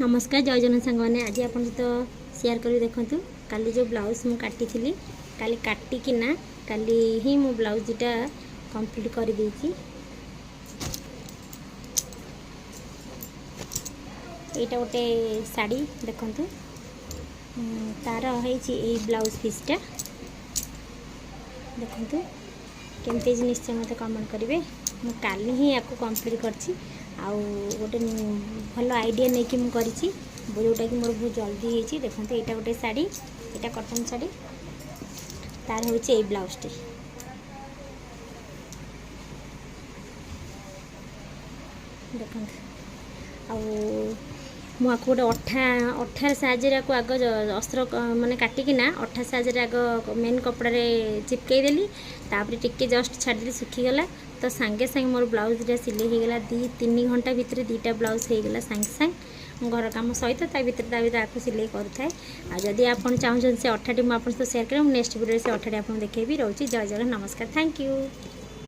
नमस्कार जय जन सांग मैंने आज आप सेयार कर देखूँ काली जो ब्लाउज मु काटी थी काली काटिकिना काली ही मो ब्लाउज दुटा कंप्लीट कर देइछि। एटा गोटे शाड़ी देखूँ तार है ब्लाउज पीसटा देखूँ केमती निश्चय मत कमेंट करेंगे। मु काली ही या कंप्लीट करछि आउ गोटे भल आइडिया नहीं कि मुझे जोटा कि मोर बहुत जल्दी होती। देखते यहाँ गोटे शाड़ी यहाँ कटन शाड़ी तार हूँ ये ब्लाउज टी देखते मुझे गोटे अठार साहाଯ୍ୟରେ आग अस्त्र माने काटिकिना अठा साहाଯ୍ୟରେ आग मेन कपड़े चिपकई देली तापर टिके जस्ट छाड़ी सुखीगला तो सांगे सांगे मोर ब्लाउज दुटा सिले होगला 2-3 घंटा भितर 2टा ब्लाउज होगला सांगे सांगे घर काम सहित भितर आपको सिलाई करूए। आदि आप चाहते से अठाटी मुझे सेयार करें नेक्स्ट वीडियो से अठाटी आपको देखेबी। रोची जय जगन्नाथ नमस्कार थैंक यू।